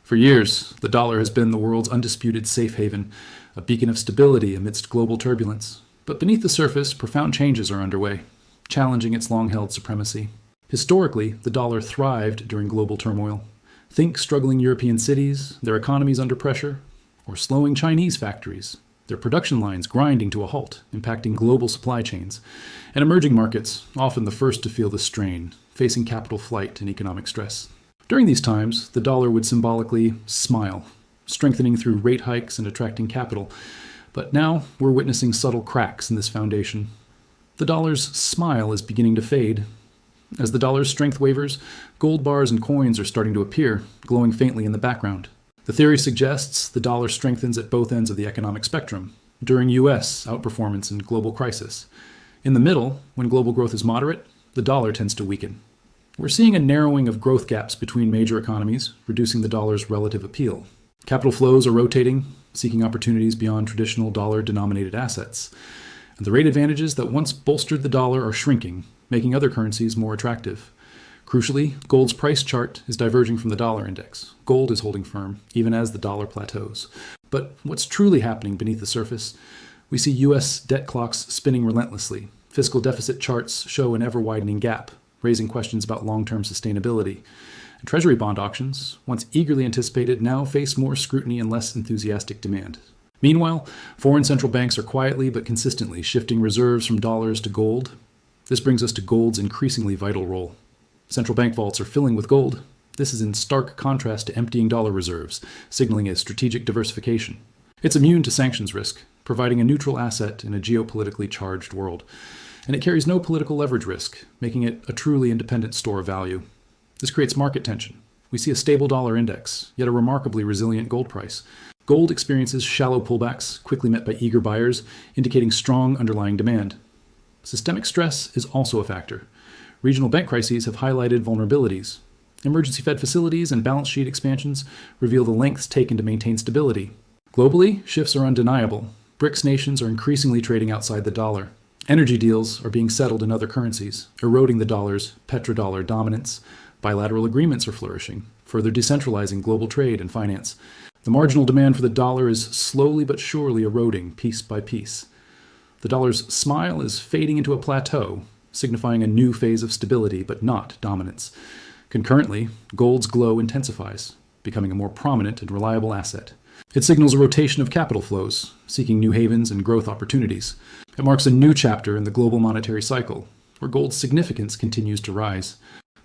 For years, the dollar has been the world's undisputed safe haven, a beacon of stability amidst global turbulence. But beneath the surface, profound changes are underway, challenging its long-held supremacy. Historically, the dollar thrived during global turmoil. Think struggling European cities, their economies under pressure, or slowing Chinese factories, their production lines grinding to a halt, impacting global supply chains, and emerging markets, often the first to feel the strain, facing capital flight and economic stress. During these times, the dollar would symbolically smile, strengthening through rate hikes and attracting capital. But now we're witnessing subtle cracks in this foundation. The dollar's smile is beginning to fade. As the dollar's strength wavers, gold bars and coins are starting to appear, glowing faintly in the background. The theory suggests the dollar strengthens at both ends of the economic spectrum, during U.S. outperformance and global crisis. In the middle, when global growth is moderate, the dollar tends to weaken. We're seeing a narrowing of growth gaps between major economies, reducing the dollar's relative appeal. Capital flows are rotating, seeking opportunities beyond traditional dollar-denominated assets. And the rate advantages that once bolstered the dollar are shrinking, making other currencies more attractive. Crucially, gold's price chart is diverging from the dollar index. Gold is holding firm, even as the dollar plateaus. But what's truly happening beneath the surface? We see U.S. debt clocks spinning relentlessly. Fiscal deficit charts show an ever-widening gap, raising questions about long-term sustainability. And Treasury bond auctions, once eagerly anticipated, now face more scrutiny and less enthusiastic demand. Meanwhile, foreign central banks are quietly but consistently shifting reserves from dollars to gold. This brings us to gold's increasingly vital role. Central bank vaults are filling with gold. This is in stark contrast to emptying dollar reserves, signaling a strategic diversification. It's immune to sanctions risk, providing a neutral asset in a geopolitically charged world. And it carries no political leverage risk, making it a truly independent store of value. This creates market tension. We see a stable dollar index, yet a remarkably resilient gold price. Gold experiences shallow pullbacks, quickly met by eager buyers, indicating strong underlying demand. Systemic stress is also a factor. Regional bank crises have highlighted vulnerabilities. Emergency Fed facilities and balance sheet expansions reveal the lengths taken to maintain stability. Globally, shifts are undeniable. BRICS nations are increasingly trading outside the dollar. Energy deals are being settled in other currencies, eroding the dollar's petrodollar dominance. Bilateral agreements are flourishing, further decentralizing global trade and finance. The marginal demand for the dollar is slowly but surely eroding piece by piece. The dollar's smile is fading into a plateau, signifying a new phase of stability but not dominance. Concurrently, gold's glow intensifies, becoming a more prominent and reliable asset. It signals a rotation of capital flows, seeking new havens and growth opportunities. It marks a new chapter in the global monetary cycle, where gold's significance continues to rise.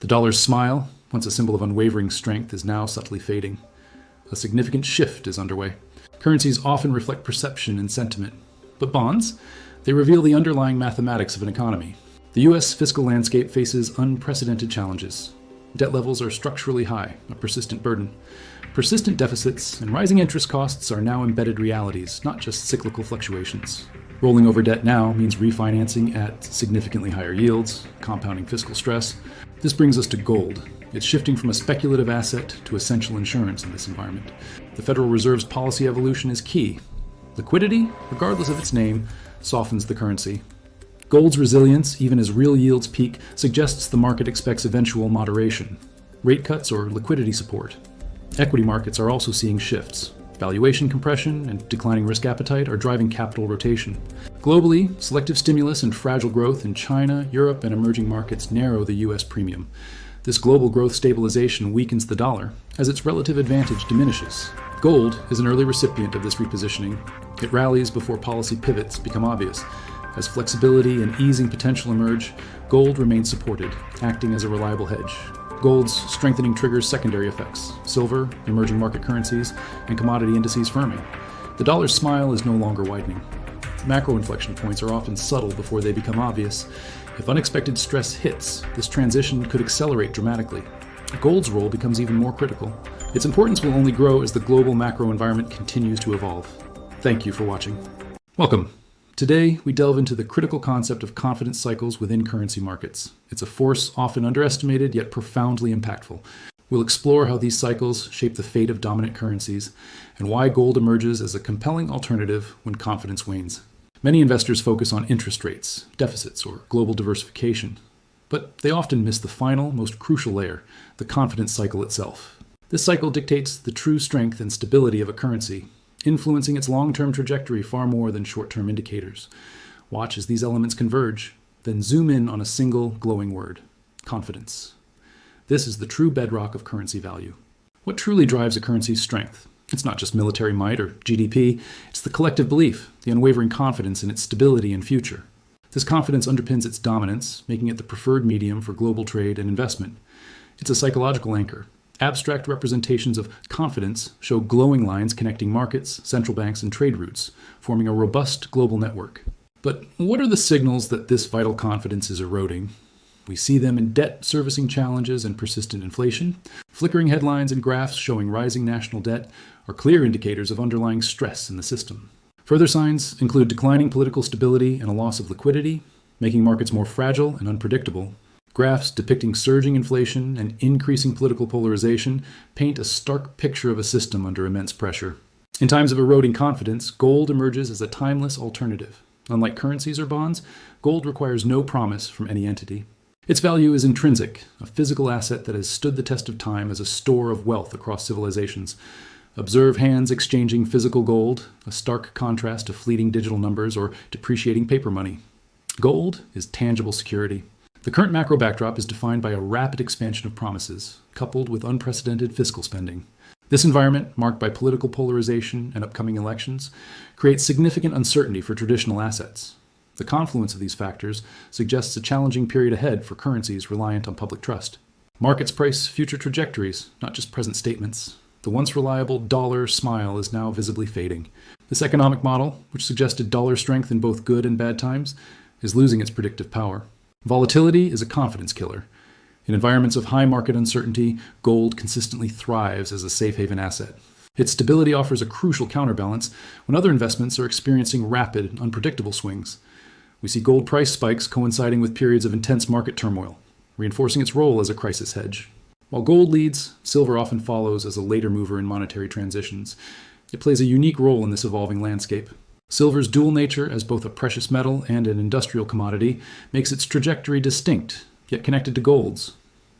The dollar's smile, once a symbol of unwavering strength, is now subtly fading. A significant shift is underway. Currencies often reflect perception and sentiment, but bonds, they reveal the underlying mathematics of an economy. The U.S. fiscal landscape faces unprecedented challenges. Debt levels are structurally high, a persistent burden. Persistent deficits and rising interest costs are now embedded realities, not just cyclical fluctuations. Rolling over debt now means refinancing at significantly higher yields, compounding fiscal stress. This brings us to gold. It's shifting from a speculative asset to essential insurance in this environment. The Federal Reserve's policy evolution is key. Liquidity, regardless of its name, softens the currency. Gold's resilience, even as real yields peak, suggests the market expects eventual moderation, rate cuts or liquidity support. Equity markets are also seeing shifts. Valuation compression and declining risk appetite are driving capital rotation. Globally, selective stimulus and fragile growth in China, Europe, and emerging markets narrow the U.S. premium. This global growth stabilization weakens the dollar as its relative advantage diminishes. Gold is an early recipient of this repositioning. It rallies before policy pivots become obvious. As flexibility and easing potential emerge, gold remains supported, acting as a reliable hedge. Gold's strengthening triggers secondary effects: silver, emerging market currencies, and commodity indices firming. The dollar's smile is no longer widening. Macro inflection points are often subtle before they become obvious. If unexpected stress hits, this transition could accelerate dramatically. Gold's role becomes even more critical. Its importance will only grow as the global macro environment continues to evolve. Thank you for watching. Welcome. Today, we delve into the critical concept of confidence cycles within currency markets. It's a force often underestimated, yet profoundly impactful. We'll explore how these cycles shape the fate of dominant currencies and why gold emerges as a compelling alternative when confidence wanes. Many investors focus on interest rates, deficits, or global diversification, but they often miss the final, most crucial layer, the confidence cycle itself. This cycle dictates the true strength and stability of a currency, influencing its long-term trajectory far more than short-term indicators. Watch as these elements converge, then zoom in on a single glowing word: confidence. This is the true bedrock of currency value. What truly drives a currency's strength? It's not just military might or GDP, it's the collective belief, the unwavering confidence in its stability and future. This confidence underpins its dominance, making it the preferred medium for global trade and investment. It's a psychological anchor. Abstract representations of confidence show glowing lines connecting markets, central banks, and trade routes, forming a robust global network. But what are the signals that this vital confidence is eroding? We see them in debt servicing challenges and persistent inflation. Flickering headlines and graphs showing rising national debt are clear indicators of underlying stress in the system. Further signs include declining political stability and a loss of liquidity, making markets more fragile and unpredictable. Graphs depicting surging inflation and increasing political polarization paint a stark picture of a system under immense pressure. In times of eroding confidence, gold emerges as a timeless alternative. Unlike currencies or bonds, gold requires no promise from any entity. Its value is intrinsic, a physical asset that has stood the test of time as a store of wealth across civilizations. Observe hands exchanging physical gold, a stark contrast to fleeting digital numbers or depreciating paper money. Gold is tangible security. The current macro backdrop is defined by a rapid expansion of promises, coupled with unprecedented fiscal spending. This environment, marked by political polarization and upcoming elections, creates significant uncertainty for traditional assets. The confluence of these factors suggests a challenging period ahead for currencies reliant on public trust. Markets price future trajectories, not just present statements. The once reliable dollar smile is now visibly fading. This economic model, which suggested dollar strength in both good and bad times, is losing its predictive power. Volatility is a confidence killer. In environments of high market uncertainty, gold consistently thrives as a safe haven asset. Its stability offers a crucial counterbalance when other investments are experiencing rapid, unpredictable swings. We see gold price spikes coinciding with periods of intense market turmoil, reinforcing its role as a crisis hedge. While gold leads, silver often follows as a later mover in monetary transitions. It plays a unique role in this evolving landscape. Silver's dual nature as both a precious metal and an industrial commodity makes its trajectory distinct, yet connected to gold's.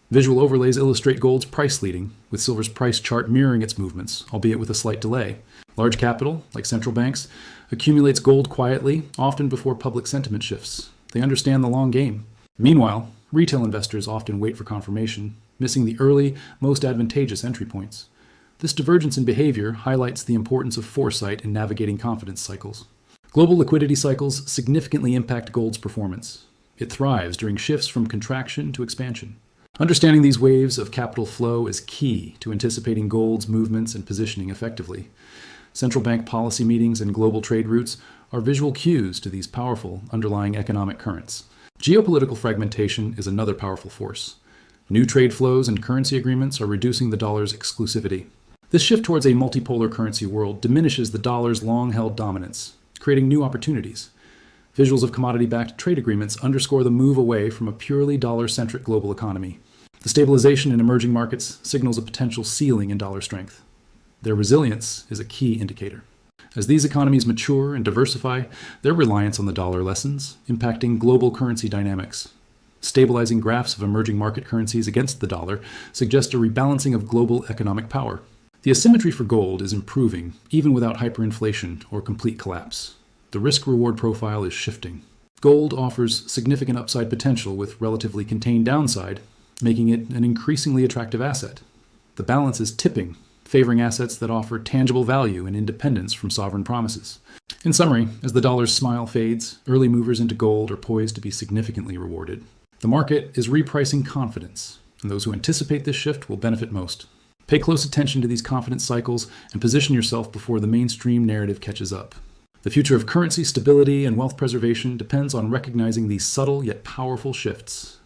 Visual overlays illustrate gold's price leading, with silver's price chart mirroring its movements, albeit with a slight delay. Large capital, like central banks, accumulates gold quietly, often before public sentiment shifts. They understand the long game. Meanwhile, retail investors often wait for confirmation, missing the early, most advantageous entry points. This divergence in behavior highlights the importance of foresight in navigating confidence cycles. Global liquidity cycles significantly impact gold's performance. It thrives during shifts from contraction to expansion. Understanding these waves of capital flow is key to anticipating gold's movements and positioning effectively. Central bank policy meetings and global trade routes are visual cues to these powerful underlying economic currents. Geopolitical fragmentation is another powerful force. New trade flows and currency agreements are reducing the dollar's exclusivity. This shift towards a multipolar currency world diminishes the dollar's long-held dominance, creating new opportunities. Visuals of commodity-backed trade agreements underscore the move away from a purely dollar-centric global economy. The stabilization in emerging markets signals a potential ceiling in dollar strength. Their resilience is a key indicator. As these economies mature and diversify, their reliance on the dollar lessens, impacting global currency dynamics. Stabilizing graphs of emerging market currencies against the dollar suggest a rebalancing of global economic power. The asymmetry for gold is improving, even without hyperinflation or complete collapse. The risk-reward profile is shifting. Gold offers significant upside potential with relatively contained downside, making it an increasingly attractive asset. The balance is tipping, favoring assets that offer tangible value and independence from sovereign promises. In summary, as the dollar's smile fades, early movers into gold are poised to be significantly rewarded. The market is repricing confidence, and those who anticipate this shift will benefit most. Pay close attention to these confidence cycles and position yourself before the mainstream narrative catches up. The future of currency stability and wealth preservation depends on recognizing these subtle yet powerful shifts